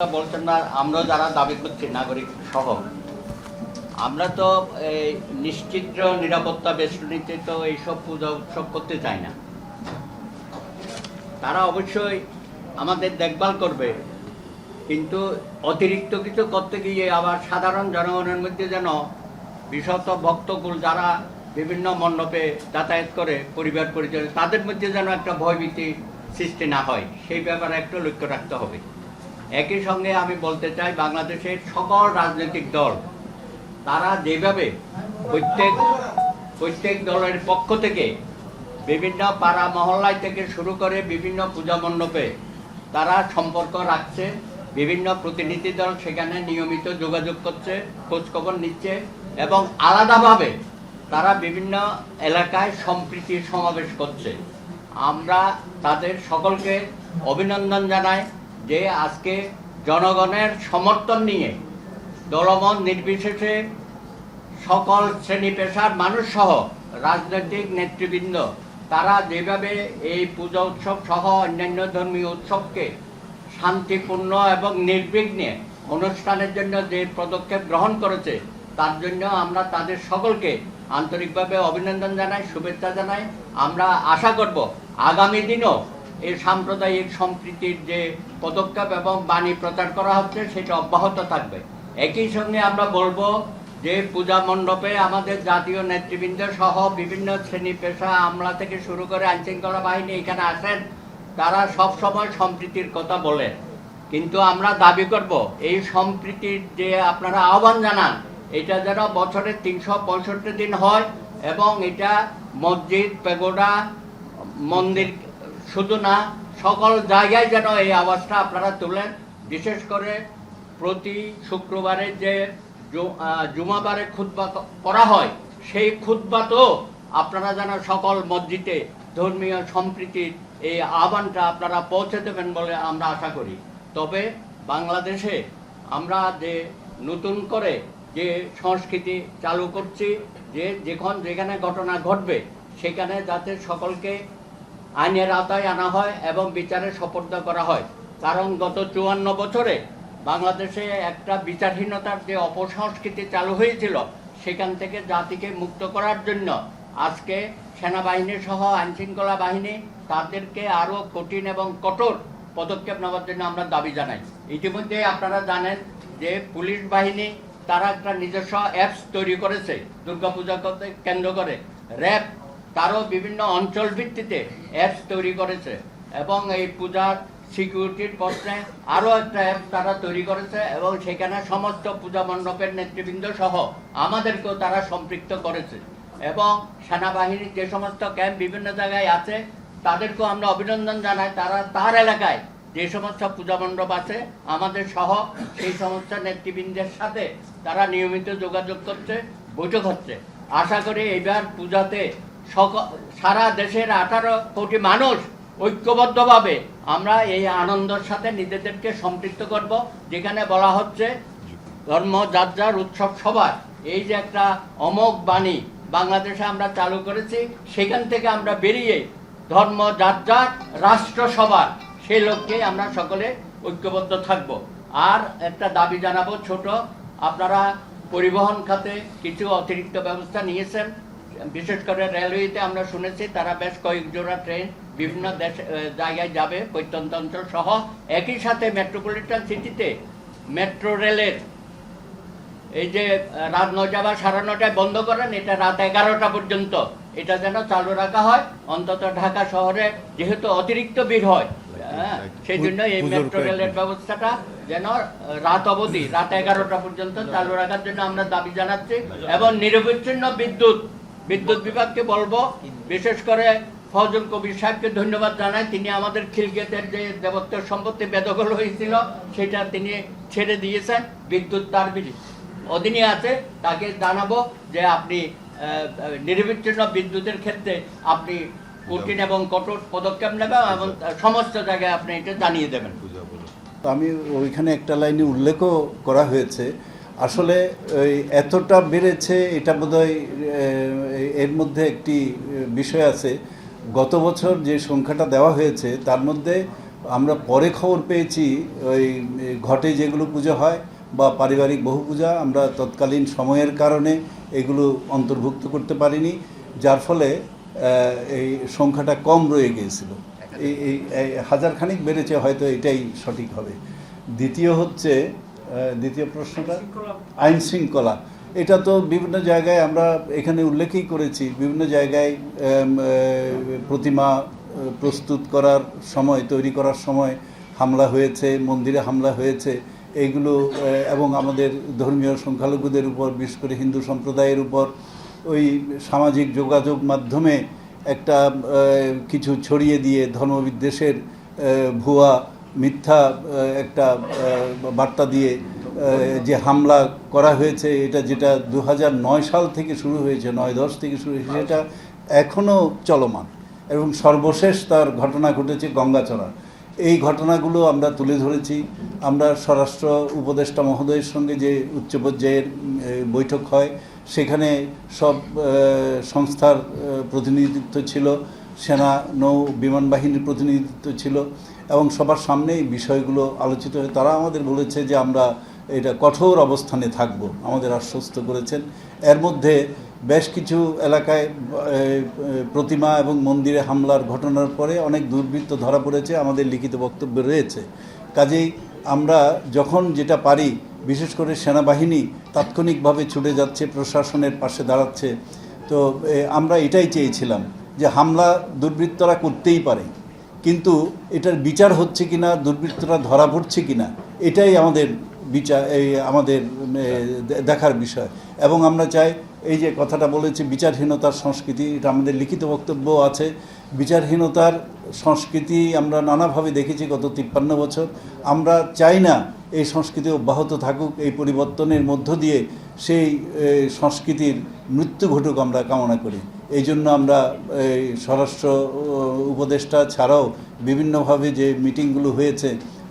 বলছেন না, আমরা যারা দাবি করছি নাগরিক সহ আমরা তো এই নিশ্চিত নিরাপত্তা বেষ্টনীতে তো এইসব পূজা উৎসব করতে চাই না। তারা অবশ্যই আমাদের দেখভাল করবে, কিন্তু অতিরিক্ত কিছু করতে গিয়ে আবার সাধারণ জনগণের মধ্যে যেন বিশত ভক্তকুল যারা বিভিন্ন মণ্ডপে যাতায়াত করে পরিবার পরিচয়, তাদের মধ্যে যেন একটা ভয়ভীতি সৃষ্টি না হয়, সেই ব্যাপারে একটু লক্ষ্য রাখতে হবে। একই সঙ্গে আমি বলতে চাই, বাংলাদেশের সকল রাজনৈতিক দল তারা যেভাবে প্রত্যেক দলের পক্ষ থেকে বিভিন্ন পাড়া মহল্লায় থেকে শুরু করে বিভিন্ন পূজা মণ্ডপে তারা সম্পর্ক রাখছে, বিভিন্ন প্রতিনিধি দল সেখানে নিয়মিত যোগাযোগ করছে, খোঁজখবর নিচ্ছে এবং আলাদাভাবে তারা বিভিন্ন এলাকায় সম্প্রীতির সমাবেশ করছে। আমরা তাদের সকলকে অভিনন্দন জানাই যে আজকে জনগণের সমর্থন নিয়ে দলমত নির্বিশেষে সকল শ্রেণী পেশার মানুষ সহ রাজনৈতিক নেতৃবৃন্দ তারা যেভাবে এই পূজা উৎসব সহ অন্যান্য ধর্মীয় উৎসবকে শান্তিপূর্ণ এবং নির্বিঘ্নে অনুষ্ঠানের জন্য যে পদক্ষেপ গ্রহণ করেছে, তার জন্য আমরা তাদের সকলকে আন্তরিকভাবে অভিনন্দন জানাই, শুভেচ্ছা জানাই। আমরা আশা করব আগামী দিনও এই সাম্প্রদায়িক সম্প্রীতির যে পদক্ষেপ এবং বাণী প্রচার করা হচ্ছে সেটা অব্যাহত থাকবে। একই সঙ্গে আমরা বলবো যে পূজা মণ্ডপে আমাদের জাতীয় নেতৃবৃন্দ সহ বিভিন্ন শ্রেণী পেশা আমলা থেকে শুরু করে আইনশৃঙ্খলা বাহিনী এখানে আসেন, তারা সব সময় সম্প্রীতির কথা বলেন, কিন্তু আমরা দাবি করব এই সম্প্রীতির যে আপনারা আহ্বান জানান এটা যেন বছরের 365 দিন হয় এবং এটা মসজিদ, পেগোডা, মন্দির শুধু না, সকল জায়গায় যেন এই আওয়াজটা আপনারা তোলেন। বিশেষ করে প্রতি শুক্রবারে যে জুমাবারে খুতবা করা হয়, সেই খুতবাতেও আপনারা যেন সকল মসজিদে ধর্মীয় সম্প্রীতির এই আহ্বানটা আপনারা পৌঁছে দেবেন বলে আমরা আশা করি। তবে বাংলাদেশে আমরা যে নতুন করে যে সংস্কৃতি চালু করছি, যে যেখানে ঘটনা ঘটবে সেখানে যাতে সকলকে আইনের আওতায় আনা হয় এবং বিচারে সোপর্দ করা হয়। কারণ গত 54 বছরে বাংলাদেশে একটা বিচারহীনতার যে অপসংস্কৃতি চালু হয়েছিল, সেখান থেকে জাতিকে মুক্ত করার জন্য আজকে সেনাবাহিনী সহ আইনশৃঙ্খলা বাহিনী তাদেরকে আরও কঠিন এবং কঠোর পদক্ষেপ নেওয়ার জন্য আমরা দাবি জানাই। ইতিমধ্যে আপনারা জানেন যে পুলিশ বাহিনী তারা একটা নিজস্ব অ্যাপস তৈরি করেছে দুর্গাপূজাকে কেন্দ্র করে। র্যাব তারও বিভিন্ন অঞ্চল ভিত্তিতে অ্যাপস তৈরি করেছে এবং এই পূজার সিকিউরিটির প্রশ্নে আরও একটা অ্যাপ তারা তৈরি করেছে এবং সেখানে সমস্ত পূজা মণ্ডপের নেতৃবৃন্দ সহ আমাদেরকেও তারা সম্পৃক্ত করেছে। এবং সেনাবাহিনীর যে সমস্ত ক্যাম্প বিভিন্ন জায়গায় আছে তাদেরকেও আমরা অভিনন্দন জানাই। তারা তার এলাকায় যে সমস্ত পূজা মণ্ডপ আছে আমাদের সহ সেই সমস্ত নেতৃবৃন্দের সাথে তারা নিয়মিত যোগাযোগ করছে, বৈঠক হচ্ছে। আশা করি এইবার পূজাতে সারা দেশের 18 কোটি মানুষ ঐক্যবদ্ধভাবে আমরা এই আনন্দের সাথে নিজেদেরকে সম্পৃক্ত করব। যেখানে বলা হচ্ছে ধর্ম যার যার উৎসব সবার, এই যে একটা অমোঘ বাণী বাংলাদেশে আমরা চালু করেছি, সেখান থেকে আমরা বেরিয়ে ধর্ম যার যার রাষ্ট্র সবার, সেই লক্ষ্যে আমরা সকলে ঐক্যবদ্ধ থাকব। আর একটা দাবি জানাবো ছোট, আপনারা পরিবহন খাতে কিছু অতিরিক্ত ব্যবস্থা নিয়েছেন। বিশেষ করে রেলওয়েতে আমরা শুনেছি তারা বেশ কয়েক জোড়া ট্রেন বিভিন্ন জায়গায় যাবে, প্রত্যন্ত অঞ্চল সহ। একই সাথে মেট্রোপলিটন সিটিতে মেট্রো রেলের এই যে রাত 9টা বা 9:30টায় বন্ধ করেন, এটা রাত 11টা পর্যন্ত এটা যেন চালু রাখা হয়। অন্তত ঢাকা শহরে যেহেতু অতিরিক্ত ভিড় হয়, সেই জন্য এই মেট্রো রেলের ব্যবস্থাটা যেন রাত অবধি রাত 11টা পর্যন্ত চালু রাখার জন্য আমরা দাবি জানাচ্ছি। এবং নিরবিচ্ছিন্ন বিদ্যুৎ বিভাগকে বলবো, বিশেষ করে ফজল কবির সাহেবকে ধন্যবাদ জানাই। তিনি আমাদের খিলগেটের যে দেবত্বের সম্পত্তি বেদখল হয়েছিল সেটা তিনি ছেড়ে দিয়েছেন, বিদ্যুৎ তার অধীনে আছে। তাকে জানাবো যে আপনি নিরবিচ্ছিন্ন বিদ্যুতের ক্ষেত্রে আপনি কঠিন এবং কঠোর পদক্ষেপ নেবেন এবং সমস্ত জায়গায় আপনি এটা জানিয়ে দেবেন। আমি ওইখানে একটা লাইনে উল্লেখও করা হয়েছে, আসলে এতটা বেড়েছে এটা বোধহয় এর মধ্যে একটি বিষয় আছে। গত বছর যে সংখ্যাটা দেওয়া হয়েছে তার মধ্যে আমরা পরে খবর পেয়েছি ওই ঘটে যেগুলো পুজো হয় বা পারিবারিক বহু পূজা, আমরা তৎকালীন সময়ের কারণে এগুলো অন্তর্ভুক্ত করতে পারিনি, যার ফলে এই সংখ্যাটা কম রয়ে গিয়েছিল। এই হাজারখানিক বেড়েছে হয়তো, এটাই সঠিক হবে। দ্বিতীয় প্রশ্নটা আইন শৃঙ্খলা, এটা তো বিভিন্ন জায়গায় আমরা এখানে উল্লেখই করেছি, বিভিন্ন জায়গায় প্রতিমা প্রস্তুত করার সময়, তৈরি করার সময় হামলা হয়েছে, মন্দিরে হামলা হয়েছে, এইগুলো এবং আমাদের ধর্মীয় সংখ্যালঘুদের উপর, বিশেষ করে হিন্দু সম্প্রদায়ের উপর ওই সামাজিক যোগাযোগ মাধ্যমে একটা কিছু ছড়িয়ে দিয়ে ধর্মবিদ্বেষের ভুয়া মিথ্যা একটা বার্তা দিয়ে যে হামলা করা হয়েছে, এটা যেটা 2009 সাল থেকে শুরু হয়েছে, 9-10 থেকে শুরু হয়েছে, সেটা এখনও চলমান এবং সর্বশেষ তার ঘটনা ঘটেছে গঙ্গাচড়া। এই ঘটনাগুলো আমরা তুলে ধরেছি। আমরা স্বরাষ্ট্র উপদেষ্টা মহোদয়ের সঙ্গে যে উচ্চ পর্যায়ের বৈঠক হয়, সেখানে সব সংস্থার প্রতিনিধিত্ব ছিল, সেনা, নৌ, বিমান বাহিনীর প্রতিনিধিত্ব ছিল এবং সবার সামনে এই বিষয়গুলো আলোচিত হয়ে তারা আমাদের বলেছে যে আমরা এটা কঠোর অবস্থানে থাকব, আমাদের আশ্বস্ত করেছেন। এর মধ্যে বেশ কিছু এলাকায় প্রতিমা এবং মন্দিরে হামলার ঘটনার পরে অনেক দুর্বৃত্ত ধরা পড়েছে, আমাদের লিখিত বক্তব্য রয়েছে। কাজেই আমরা যখন যেটা পারি, বিশেষ করে সেনাবাহিনী তাৎক্ষণিকভাবে ছুটে যাচ্ছে, প্রশাসনের পাশে দাঁড়াচ্ছে। তো আমরা এটাই চেয়েছিলাম যে হামলা দুর্বৃত্তরা করতেই পারে, কিন্তু এটার বিচার হচ্ছে কিনা, দুর্বৃত্তরা ধরা পড়ছে কিনা, এটাই আমাদের আমাদের দেখার বিষয়। এবং আমরা চাই, এই যে কথাটা বলেছি বিচারহীনতার সংস্কৃতি, এটা আমাদের লিখিত বক্তব্য আছে। বিচারহীনতার সংস্কৃতি আমরা নানাভাবে দেখেছি গত 53 বছর। আমরা চাই না এই সংস্কৃতি অব্যাহত থাকুক, এই পরিবর্তনের মধ্য দিয়ে সেই সংস্কৃতির মৃত্যু ঘটুক আমরা কামনা করি। এই জন্য আমরা স্বরাষ্ট্র উপদেষ্টা ছাড়াও বিভিন্নভাবে যে মিটিংগুলো হয়েছে,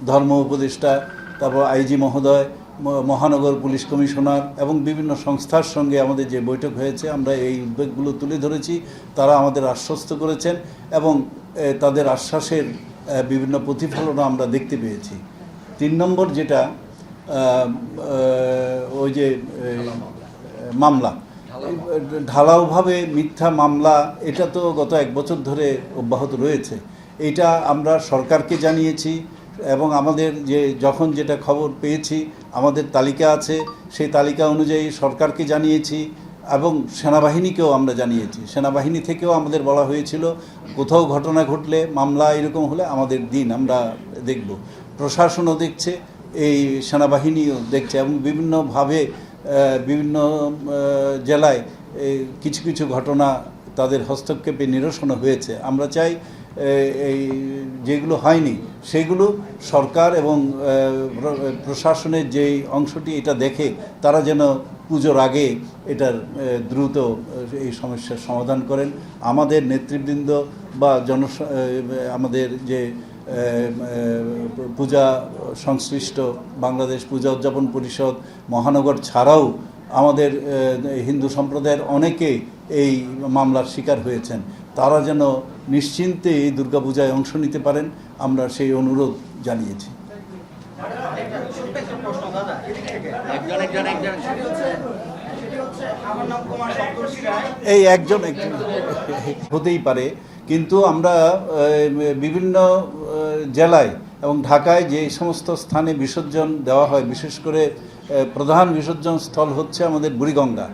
ধর্ম উপদেষ্টা, তারপর আইজি মহোদয়, মহানগর পুলিশ কমিশনার এবং বিভিন্ন সংস্থার সঙ্গে আমাদের যে বৈঠক হয়েছে, আমরা এই উদ্বেগগুলো তুলে ধরেছি। তারা আমাদের আশ্বস্ত করেছেন এবং তাদের আশ্বাসের বিভিন্ন প্রতিফলনও আমরা দেখতে পেয়েছি। 3 নম্বর যেটা ওই যে মামলা, ঢালাওভাবে মিথ্যা মামলা, এটা তো গত 1 বছর ধরে অব্যাহত রয়েছে। এটা আমরা সরকারকে জানিয়েছি এবং আমাদের যে যখন যেটা খবর পেয়েছি, আমাদের তালিকা আছে, সেই তালিকা অনুযায়ী সরকারকে জানিয়েছি এবং সেনাবাহিনীকেও আমরা জানিয়েছি। সেনাবাহিনী থেকেও আমাদের বলা হয়েছিল কোথাও ঘটনা ঘটলে, মামলা এরকম হলে আমাদের দিন, আমরা দেখব। প্রশাসনও দেখছে, এই সেনাবাহিনীও দেখছে এবং বিভিন্নভাবে বিভিন্ন জেলায় কিছু কিছু ঘটনা তাদের হস্তক্ষেপে নিরসন হয়েছে। আমরা চাই এই যেগুলো হয়নি সেগুলো সরকার এবং প্রশাসনের যেই অংশটি এটা দেখে, তারা যেন পুজোর আগে এটার দ্রুত এই সমস্যার সমাধান করেন। আমাদের নেতৃবৃন্দ বা আমাদের যে পূজা সংশ্লিষ্ট বাংলাদেশ পূজা উদযাপন পরিষদ, মহানগর ছাড়াও আমাদের হিন্দু সম্প্রদায়ের অনেকে এই মামলার শিকার হয়েছেন, তারা যেন নিশ্চিন্তে এই দুর্গাপূজায় অংশ নিতে পারেন, আমরা সেই অনুরোধ জানিয়েছি। এই একজন হতেই পারে, কিন্তু আমরা বিভিন্ন জেলায় এবং ঢাকায় যে সমস্ত স্থানে বিসর্জন দেওয়া হয়, বিশেষ করে প্রধান বিসর্জন স্থল হচ্ছে আমাদের বুড়িগঙ্গা,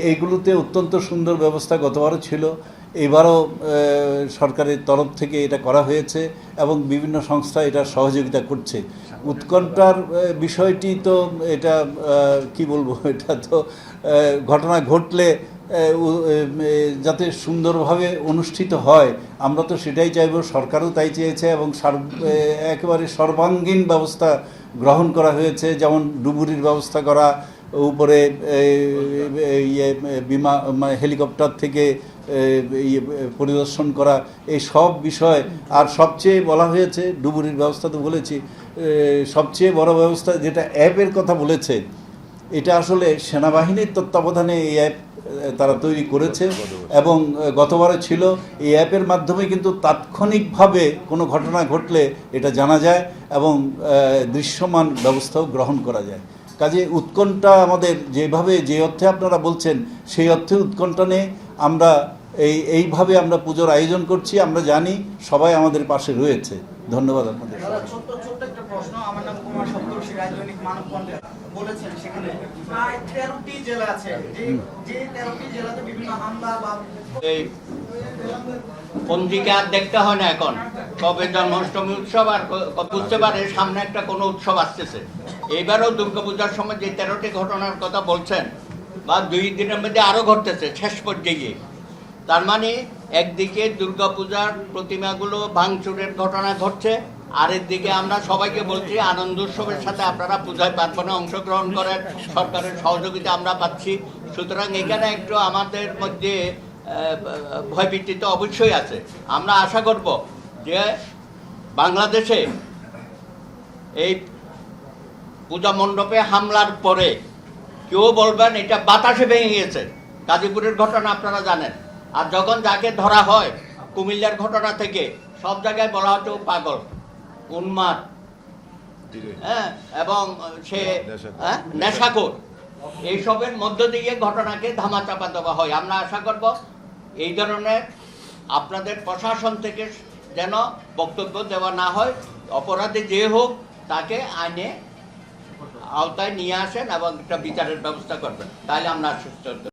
এইগুলোতে অত্যন্ত সুন্দর ব্যবস্থা গতবারও ছিল, এবারও সরকারের তরফ থেকে এটা করা হয়েছে এবং বিভিন্ন সংস্থা এটা সহযোগিতা করছে। উৎকণ্ঠার বিষয়টি তো এটা কি বলবো, এটা তো ঘটনা ঘটলে যাতে সুন্দরভাবে অনুষ্ঠিত হয়, আমরা তো সেটাই চাইব, সরকারও তাই চেয়েছে এবং একেবারে সর্বাঙ্গীন ব্যবস্থা গ্রহণ করা হয়েছে, যেমন ডুবুরির ব্যবস্থা করা, উপরে হেলিকপ্টার থেকে পরিদর্শন করা, এই সব বিষয়। আর সবচেয়ে বলা হয়েছে, ডুবুরির ব্যবস্থা তো বলেছি, সবচেয়ে বড় ব্যবস্থা যেটা অ্যাপের কথা বলেছে, এটা আসলে সেনাবাহিনীর তত্ত্বাবধানে এই অ্যাপ তারা তৈরি করেছে এবং গতবারে ছিল এই অ্যাপের মাধ্যমে কিন্তু তাৎক্ষণিকভাবে কোনো ঘটনা ঘটলে এটা জানা যায় এবং দৃশ্যমান ব্যবস্থাও গ্রহণ করা যায়। কাজে উৎকণ্ঠা আমাদের যেভাবে যে অর্থে আপনারা বলছেন সেই অর্থে উৎকণ্ঠা নেই। আমরা এইভাবে আমরা পুজোর আয়োজন করছি, আমরা জানি সবাই আমাদের পাশে রয়েছে। ধন্যবাদ আপনাদের। ছোট্ট একটা প্রশ্ন। আমার নাম কুমার সপ্তর্ষি রায়, দৈনিক মানববন্ধন বলেছেন সেখানে প্রায় 13টি জেলা আছে, যে 13টি জেলাতে বিভিন্ন হামলা বা এই পঞ্জিকা আর দেখতে হয় না এখন, কবে জন্মাষ্টমী উৎসব আর বুঝতে পারে সামনে একটা কোনো উৎসব আসতেছে। এইবারও দুর্গাপূজার সময় যে 13টি ঘটনার কথা বলছেন বা 2 দিনের মধ্যে আরো ঘটতেছে শেষ পর্যায়ে, তার মানে একদিকে দুর্গাপূজার প্রতিমাগুলো ভাঙচুরের ঘটনা ঘটছে, আরেক দিকে আমরা সবাইকে বলছি আনন্দ উৎসবের সাথে আপনারা পূজায় পার্বণে অংশগ্রহণ করেন, সরকারের সহযোগিতা আমরা পাচ্ছি। সুতরাং এখানে একটু আমাদের মধ্যে ভয়ভীতি তো অবশ্যই আছে। আমরা আশা করব যে বাংলাদেশে এই পূজা মণ্ডপে হামলার পরে কেউ বলবেন এটা বাতাসে ভেঙে গেছে। গাজীপুরের ঘটনা আপনারা জানেন। আর যখন যাকে ধরা হয় কুমিল্লার ঘটনা থেকে, সব জায়গায় বলা হতো পাগল, উন্মাদ, হ্যাঁ, এবং সে নেশাখোর। এইসবের মধ্য দিয়ে ঘটনাকে ধামাচাপা দেওয়া হয়। আমরা আশা করব এই ধরনের আপনাদের প্রশাসন থেকে যেন বক্তব্য দেওয়া না হয়। অপরাধী যে হোক তাকে আইনে আওতায় নিয়ে আসেন এবং একটা বিচারের ব্যবস্থা করবেন, তাহলে আমরা আশ্বস্ত হতে পারি।